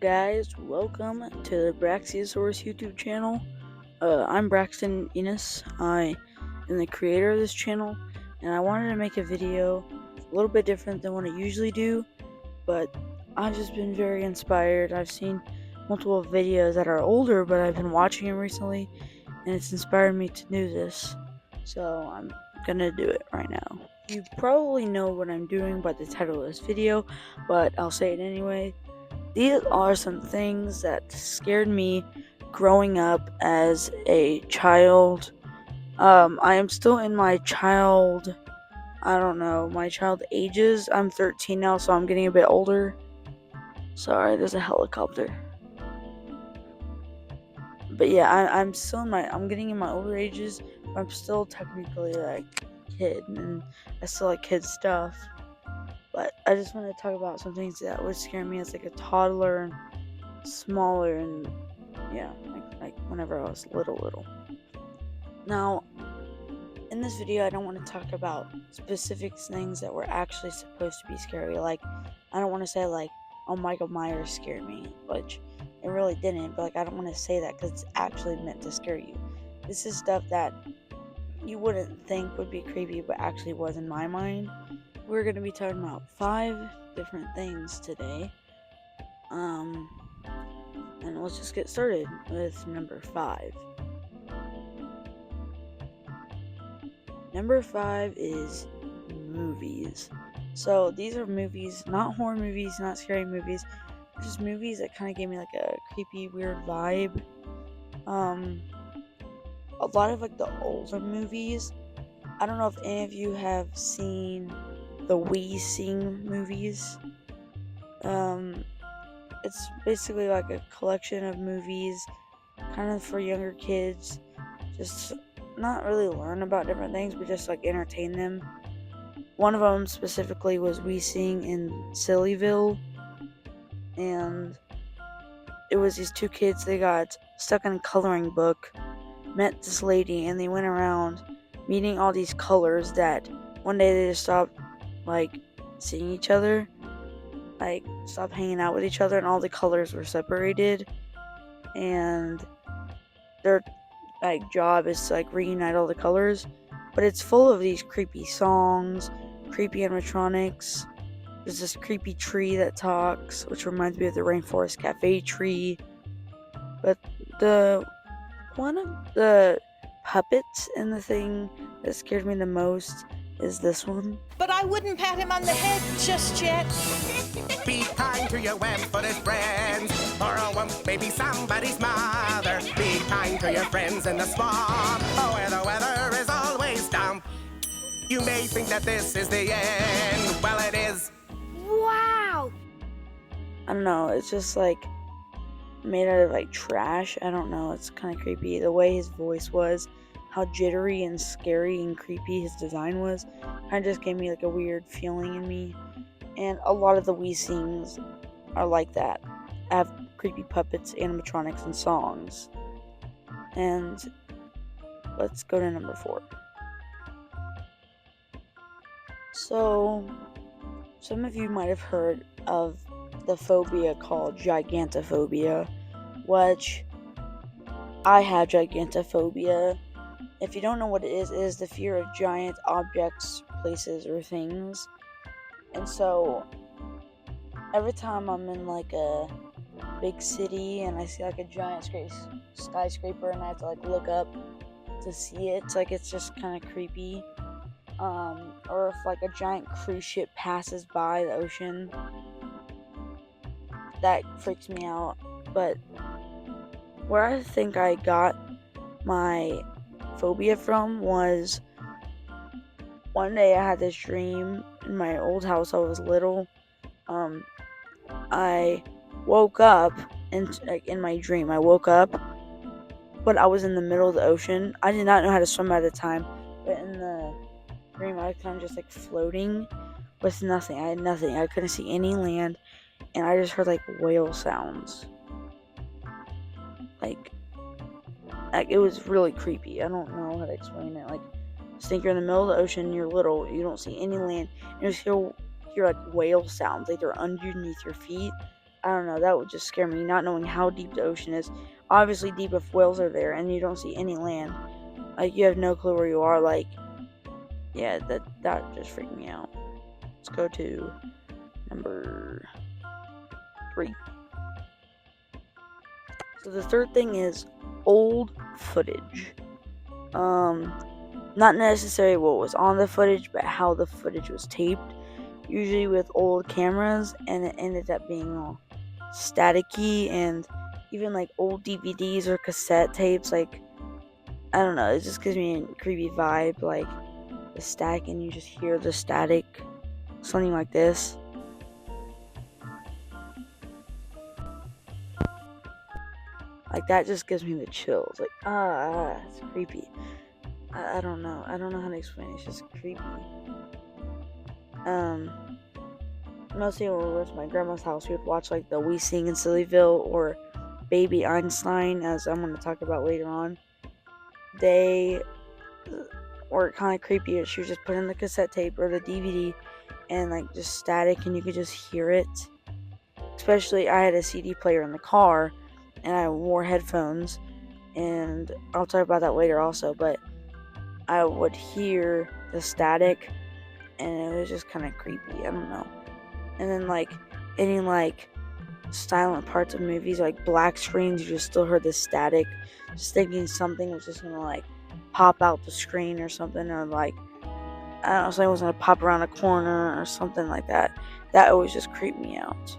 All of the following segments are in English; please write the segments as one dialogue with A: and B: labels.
A: guys, welcome to the Braxiosaurus YouTube channel. I'm Braxton Enos. I am the creator of this channel, and I wanted to make a video a little bit different than what I usually do, but I've just been very inspired. I've seen multiple videos that are older, but I've been watching them recently, and it's inspired me to do this, so I'm gonna do it right now. You probably know what I'm doing by the title of this video, but I'll say it anyway. These are some things that scared me growing up as a child. I am still in my child ages. I'm 13 now, so I'm getting a bit older. Sorry, there's a helicopter. But yeah, I'm getting in my older ages, but I'm still technically like a kid, and I still like kid stuff. But I just want to talk about some things that would scare me as like a toddler and smaller, and yeah, like whenever I was little. Now, in this video, I don't want to talk about specific things that were actually supposed to be scary. Like, I don't want to say like, oh, Michael Myers scared me, which it really didn't. But like, I don't want to say that because it's actually meant to scare you. This is stuff that you wouldn't think would be creepy, but actually was in my mind. We're gonna be talking about 5 different things today. And let's just get started with number 5. Number 5 is movies. So these are movies, not horror movies, not scary movies, just movies that kind of gave me like a creepy, weird vibe. A lot of like the older movies. I don't know if any of you have seen the We Sing movies. It's basically like a collection of movies, kind of for younger kids, just not really learn about different things, but just like entertain them. One of them specifically was We Sing in Sillyville, and it was these 2 kids. They got stuck in a coloring book, met this lady, and they went around meeting all these colors that one day they just stopped like seeing each other, like stopped hanging out with each other, and all the colors were separated, and their like job is to like reunite all the colors. But it's full of these creepy songs, creepy animatronics. There's this creepy tree that talks, which reminds me of the Rainforest Cafe tree. But one of the puppets in the thing that scared me the most is this one.
B: But I wouldn't pat him on the head just yet.
C: Be kind to your web-footed friends, or a wimp may be somebody's mother. Be kind to your friends in the swamp, where the weather is always damp. You may think that this is the end. Well, it is.
A: Wow! I don't know, it's just like made out of like trash. I don't know, it's kind of creepy. The way his voice was, how jittery and scary and creepy his design was, kind of just gave me like a weird feeling in me. And a lot of the We Sings are like that. Have creepy puppets, animatronics, and songs. And let's go to number 4. So, some of you might have heard of the phobia called gigantophobia, which I have gigantophobia. If you don't know what it is the fear of giant objects, places, or things. And so, every time I'm in like a big city and I see like a giant skyscraper and I have to like look up to see it, like it's just kind of creepy. Or if like a giant cruise ship passes by the ocean, that freaks me out. But where I think I got my phobia from was one day I had this dream in my old house. I was little. I woke up, and like in my dream, I woke up, but I was in the middle of the ocean. I did not know how to swim at the time, but in the dream, I was kind of just like floating with nothing. I had nothing. I couldn't see any land, and I just heard like whale sounds. Like it was really creepy. I don't know how to explain it. Like, just think you're in the middle of the ocean, you're little, you don't see any land, and you just hear like whale sounds, like they're underneath your feet. I don't know, that would just scare me, not knowing how deep the ocean is. Obviously deep if whales are there and you don't see any land. Like, you have no clue where you are. Like, yeah, that just freaked me out. Let's go to number 3. So the third thing is old footage. Not necessarily what was on the footage, but how the footage was taped. Usually with old cameras, and it ended up being all staticky, and even like old DVDs or cassette tapes. Like, I don't know, it just gives me a creepy vibe. Like the static, and you just hear the static, something like this. Like, that just gives me the chills. Like, it's creepy. I don't know. I don't know how to explain it. It's just creepy. Mostly when we went to my grandma's house, we would watch like the We Sing in Sillyville or Baby Einstein, as I'm going to talk about later on. They were kind of creepy. She would just put in the cassette tape or the DVD and like just static, and you could just hear it. Especially, I had a CD player in the car, and I wore headphones, and I'll talk about that later also. But I would hear the static, and it was just kind of creepy. I don't know. And then like any like silent parts of movies, like black screens, you just still heard the static, just thinking something was just gonna like pop out the screen or something, or like, I don't know, something was gonna pop around a corner or something like that. That always just creeped me out.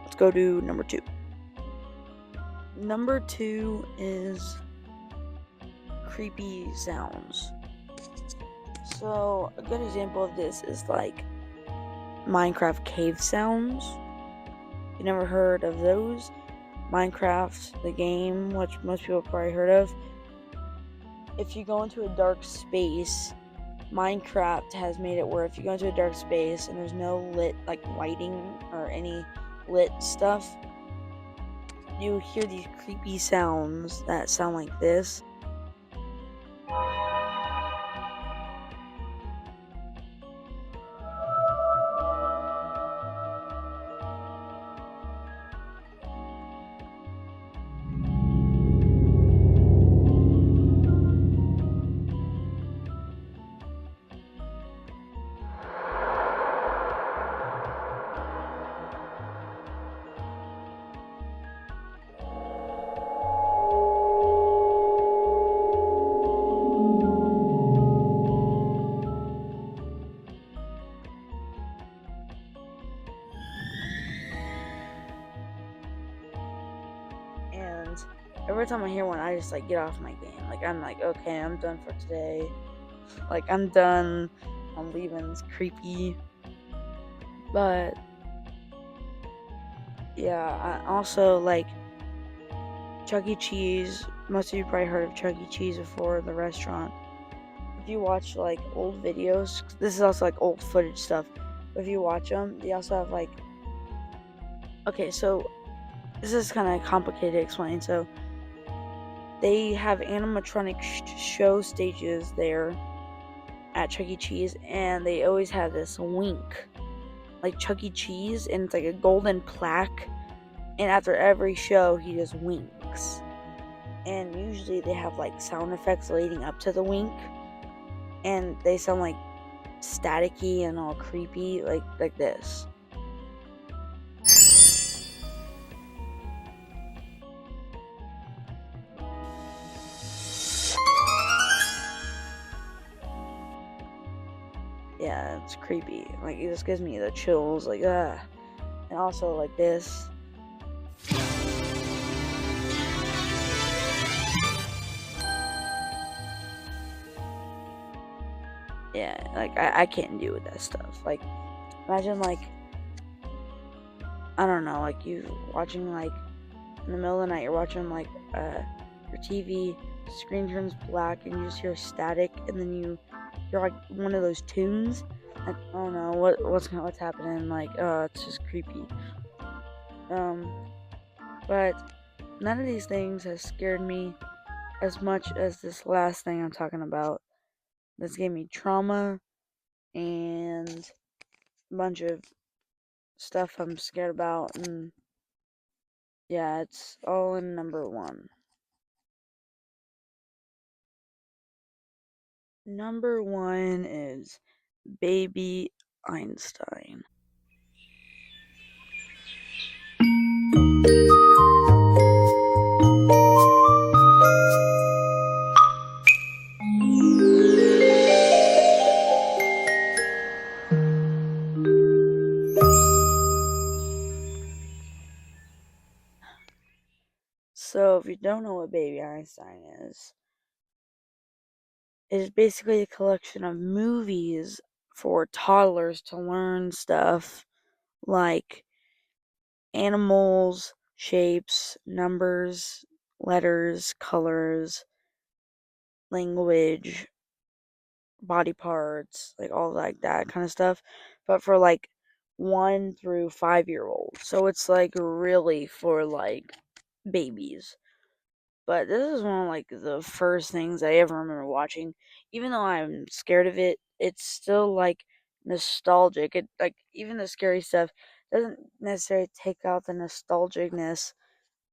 A: Let's go to number 2. Number 2 is creepy sounds. So a good example of this is like Minecraft cave sounds. You never heard of those? Minecraft, the game, which most people probably heard of. If you go into a dark space, Minecraft has made it where if you go into a dark space and there's no lit, like lighting or any lit stuff, you hear these creepy sounds that sound like this. And every time I hear one, I just like get off my game. Like, I'm like, okay, I'm done for today. Like, I'm done. I'm leaving. It's creepy. But yeah, I also like Chuck E. Cheese. Most of you probably heard of Chuck E. Cheese before, the restaurant. If you watch like old videos, this is also like old footage stuff. But if you watch them, they also have like, okay, so this is kind of complicated to explain. So they have animatronic show stages there at Chuck E. Cheese, and they always have this wink, like Chuck E. Cheese, and it's like a golden plaque. And after every show, he just winks. And usually they have like sound effects leading up to the wink, and they sound like staticky and all creepy, like this. Yeah, it's creepy. Like, it just gives me the chills, like, ah. And also like this. Yeah, like I can't deal with that stuff. Like, imagine like, I don't know, like you watching like in the middle of the night, you're watching like your TV, screen turns black, and you just hear static, and then you hear like one of those tunes. Like, I don't know what's happening. Like, it's just creepy. But none of these things has scared me as much as this last thing I'm talking about. This gave me trauma and a bunch of stuff I'm scared about, and yeah, it's all in number one. Number one is Baby Einstein. So, if you don't know what Baby Einstein is, it is basically a collection of movies for toddlers to learn stuff like animals, shapes, numbers, letters, colors, language, body parts, like all like that kind of stuff, but for like 1 through 5 year olds. So it's like really for like babies. But this is one of like the first things I ever remember watching. Even though I'm scared of it, it's still like nostalgic. It like even the scary stuff doesn't necessarily take out the nostalgicness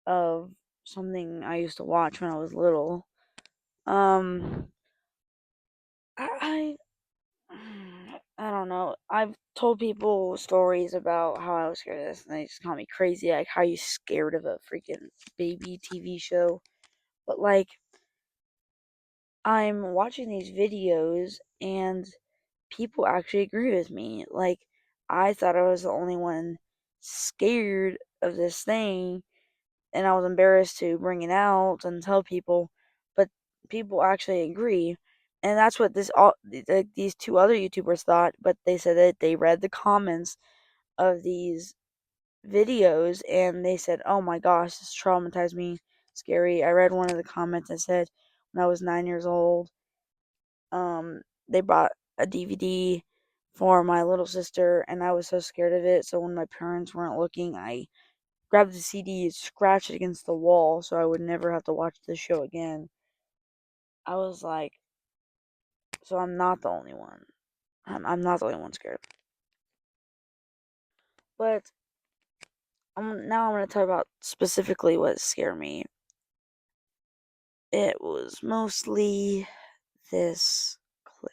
A: of something I used to watch when I was little. Um, I I don't know. I've told people stories about how I was scared of this, and they just call me crazy. Like, how you scared of a freaking baby TV show? But like, I'm watching these videos, and people actually agree with me. Like, I thought I was the only one scared of this thing, and I was embarrassed to bring it out and tell people, but people actually agree. And that's what these two other YouTubers thought, but they said that they read the comments of these videos and they said, "Oh my gosh, this traumatized me. Scary." I read one of the comments that said when I was 9 years old, they bought a DVD for my little sister, and I was so scared of it. So when my parents weren't looking, I grabbed the CD, scratched it against the wall so I would never have to watch the show again. I was like, so I'm not the only one. I'm not the only one scared. But now I'm going to talk about specifically what scared me. It was mostly this clip.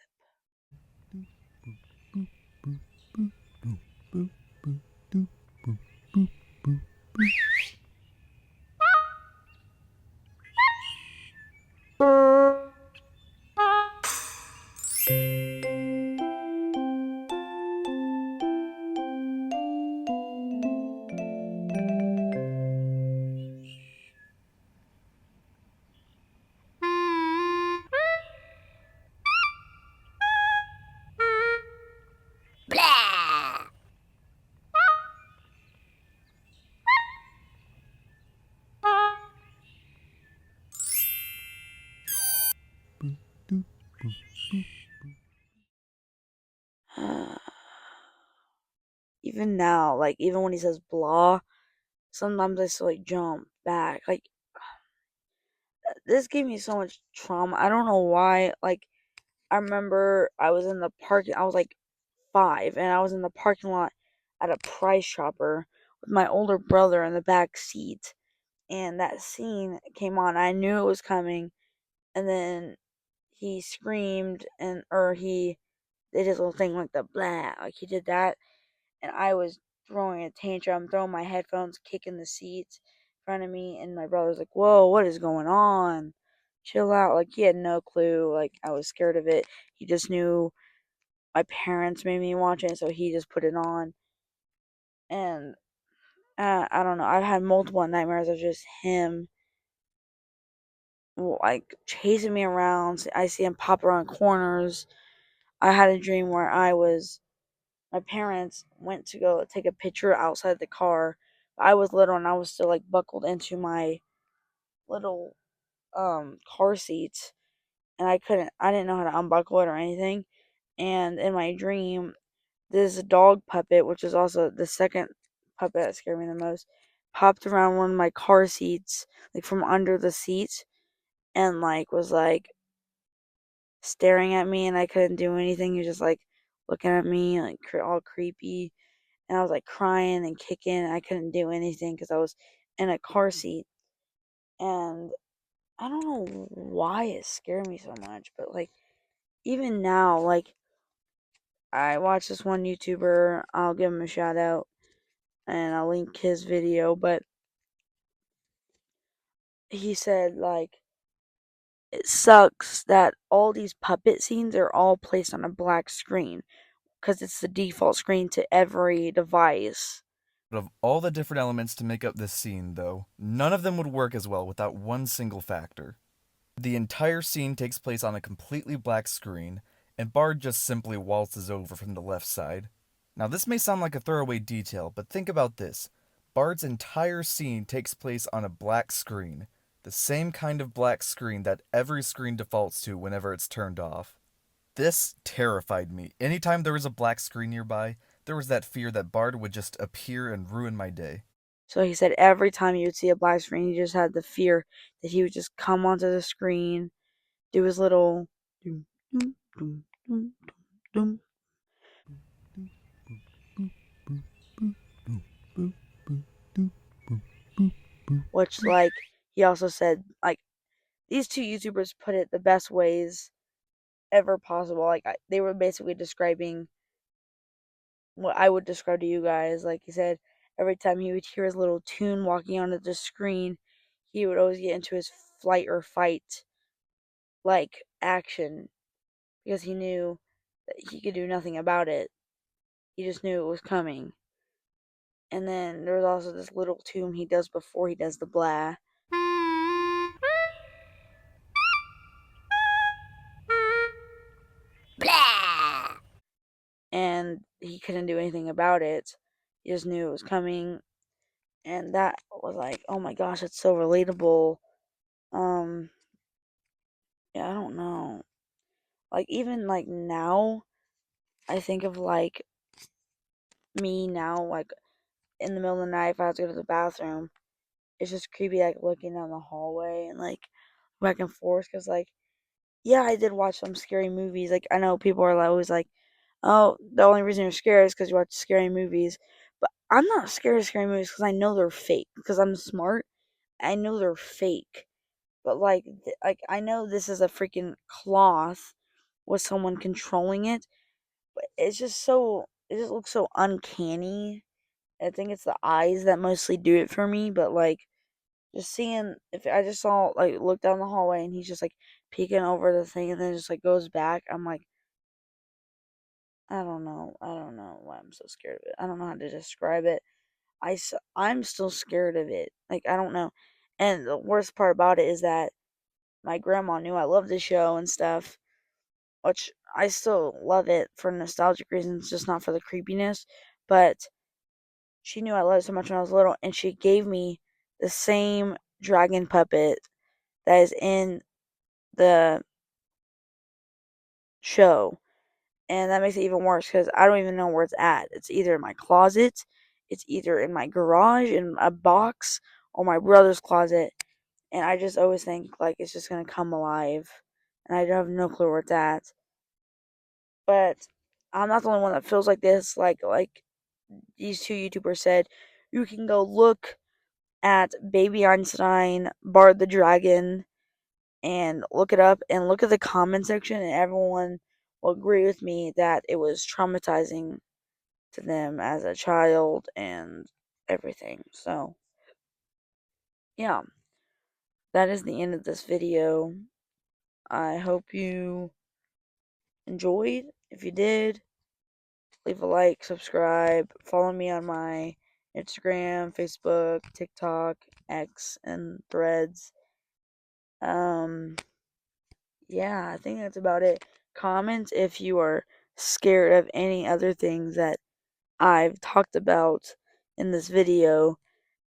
A: Even now, like, even when he says blah, sometimes I still, like, jump back. Like, this gave me so much trauma. I don't know why. Like, I remember I was like 5, and I was in the parking lot at a Price Chopper with my older brother in the back seat. And that scene came on. I knew it was coming, and then he screamed, or he did his little thing like the blah, like he did that, and I was throwing a tantrum, throwing my headphones, kicking the seats in front of me, and my brother's like, "Whoa, what is going on? Chill out." Like, he had no clue. Like, I was scared of it. He just knew my parents made me watch it, so he just put it on. And I don't know. I've had multiple nightmares of just him, like, chasing me around. I see him pop around corners. I had a dream where my parents went to go take a picture outside the car. I was little and I was still like buckled into my little car seat, and I didn't know how to unbuckle it or anything. And in my dream, this dog puppet, which is also the second puppet that scared me the most, popped around one of my car seats, like from under the seat, and like was like staring at me, and I couldn't do anything. He was just like looking at me, like all creepy. and I was like crying and kicking. I couldn't do anything because I was in a car seat, and I don't know why it scared me so much, but like even now, like I watch this one YouTuber, I'll give him a shout out and I'll link his video, but he said like it sucks that all these puppet scenes are all placed on a black screen because it's the default screen to every device.
D: Of all the different elements to make up this scene, though, none of them would work as well without one single factor. The entire scene takes place on a completely black screen, and Bard just simply waltzes over from the left side. Now, this may sound like a throwaway detail, but think about this. Bard's entire scene takes place on a black screen, the same kind of black screen that every screen defaults to whenever it's turned off. This terrified me. Anytime there was a black screen nearby, there was that fear that Bard would just appear and ruin my day.
A: So he said every time he would see a black screen, he just had the fear that he would just come onto the screen, do his little doom, doom, doom, doom, doom, which like he also said like these two YouTubers put it the best ways ever possible. Like they were basically describing what I would describe to you guys. Like he said, every time he would hear his little tune walking onto the screen, he would always get into his flight or fight like action because he knew that he could do nothing about it. He just knew it was coming. And then there was also this little tune he does before he does the blah. Blah! And he couldn't do anything about it. He just knew it was coming. And that was like, oh my gosh, it's so relatable. Yeah, I don't know. Like even like now, I think of like me now, like in the middle of the night if I have to go to the bathroom. It's just creepy, like looking down the hallway and like back and forth. Cause like, yeah, I did watch some scary movies. Like I know people are always like, "Oh, the only reason you're scared is because you watch scary movies." But I'm not scared of scary movies because I know they're fake. Because I'm smart, I know they're fake. But like I know this is a freaking cloth with someone controlling it. But it's just so it just looks so uncanny. I think it's the eyes that mostly do it for me. But like just seeing if I just saw like look down the hallway and he's just like peeking over the thing and then just like goes back. I'm like, I don't know. I don't know why I'm so scared of it. I don't know how to describe it. I'm still scared of it. Like I don't know. And the worst part about it is that my grandma knew I loved the show and stuff, which I still love it for nostalgic reasons, just not for the creepiness. But she knew I loved it so much when I was little, and she gave me the same dragon puppet that is in the show. And that makes it even worse because I don't even know where it's at. It's either in my closet, it's either in my garage in a box, or my brother's closet. And I just always think like it's just gonna come alive, and I have no clue where it's at. But I'm not the only one that feels like this. Like these two YouTubers said, you can go look at Baby Einstein, Bard the Dragon, and look it up and look at the comment section, and everyone will agree with me that it was traumatizing to them as a child and everything. So, yeah, that is the end of this video. I hope you enjoyed. If you did, leave a like, subscribe, follow me on my Instagram, Facebook, TikTok, X, and Threads. Yeah, I think that's about it. Comment if you are scared of any other things that I've talked about in this video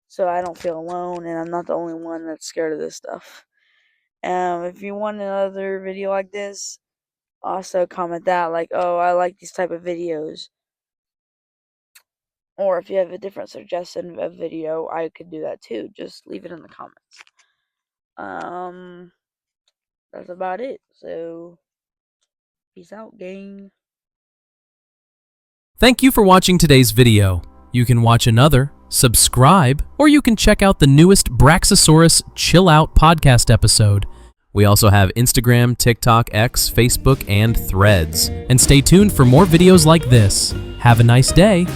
A: so I don't feel alone and I'm not the only one that's scared of this stuff. If you want another video like this, also comment that like, oh, I like these type of videos. Or if you have a different suggestion of video, I could do that too. Just leave it in the comments. Um, that's about it. So, peace out, gang.
E: Thank you for watching today's video. You can watch another, subscribe, or you can check out the newest Braxosaurus Chill Out podcast episode. We also have Instagram, TikTok, X, Facebook, and Threads. And stay tuned for more videos like this. Have a nice day.